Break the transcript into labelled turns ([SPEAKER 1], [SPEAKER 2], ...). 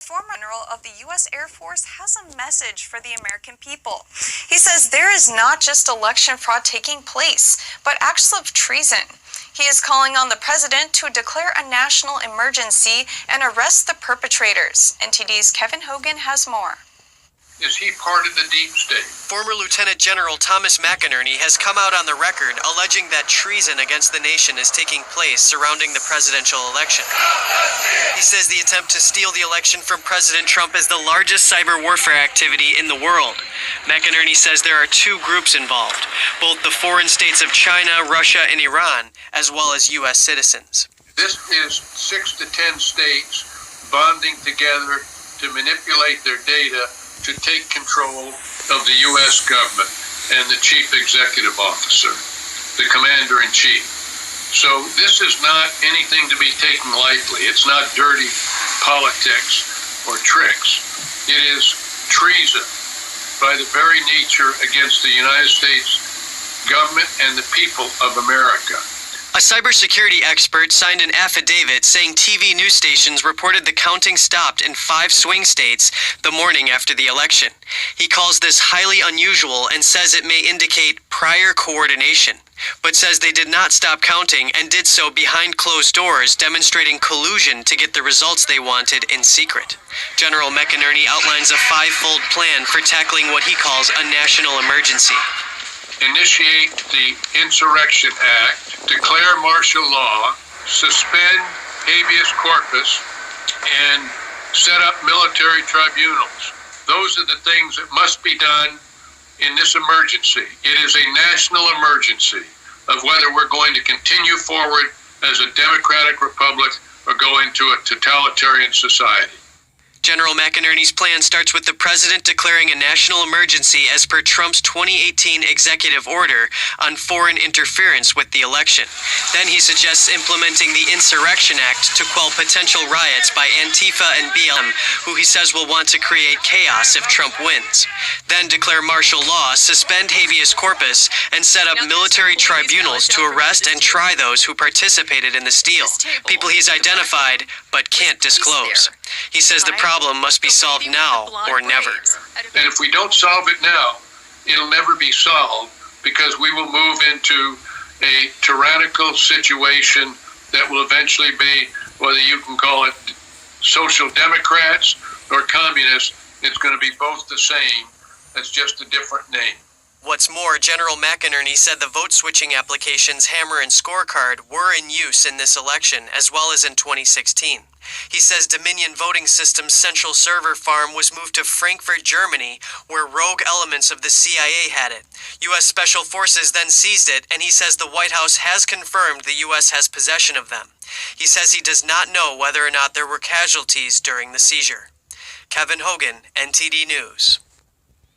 [SPEAKER 1] Former general of the U.S. Air Force has a message for the American people. He says there is not just election fraud taking place, but acts of treason. He is calling on the president to declare a national emergency and arrest the perpetrators. NTD's Kevin Hogan has more.
[SPEAKER 2] Is he part of the deep state?
[SPEAKER 3] Former Lieutenant General Thomas Mcinerney has come out on the record alleging that treason against the nation is taking place surrounding the presidential election. He says the attempt to steal the election from President Trump is the largest cyber warfare activity in the world. Mcinerney says there are two groups involved, both the foreign states of China, Russia, and Iran, as well as U.S. citizens.
[SPEAKER 2] This is 6 to 10 states bonding together to manipulate their data to take control of the U.S. government and the chief executive officer, the commander-in-chief. So this is not anything to be taken lightly. It's not dirty politics or tricks. It is treason by the very nature against the United States government and the people of America.
[SPEAKER 3] A cybersecurity expert signed an affidavit saying TV news stations reported the counting stopped in 5 swing states the morning after the election. He calls this highly unusual and says it may indicate prior coordination, but says they did not stop counting and did so behind closed doors, demonstrating collusion to get the results they wanted in secret. General Mcinerney outlines a 5-fold plan for tackling what he calls a national emergency.
[SPEAKER 2] Initiate the Insurrection Act, declare martial law, suspend habeas corpus, and set up military tribunals. Those are the things that must be done in this emergency. It is a national emergency of whether we're going to continue forward as a democratic republic or go into a totalitarian society.
[SPEAKER 3] General Mcinerney's plan starts with the president declaring a national emergency as per Trump's 2018 executive order on foreign interference with the election. Then he suggests implementing the Insurrection Act to quell potential riots by Antifa and BLM, who he says will want to create chaos if Trump wins. Then declare martial law, suspend habeas corpus, and set up military tribunals to arrest and try those who participated in the steal, people he's identified but can't disclose. He says the problem must be solved now or never.
[SPEAKER 2] And if we don't solve it now, it'll never be solved because we will move into a tyrannical situation that will eventually be, whether you can call it social democrats or communists, it's going to be both the same. It's just a different name.
[SPEAKER 3] What's more, General Mcinerney said the vote-switching applications Hammer and Scorecard were in use in this election, as well as in 2016. He says Dominion Voting System's central server farm was moved to Frankfurt, Germany, where rogue elements of the CIA had it. U.S. Special Forces then seized it, and he says the White House has confirmed the U.S. has possession of them. He says he does not know whether or not there were casualties during the seizure. Kevin Hogan, NTD News.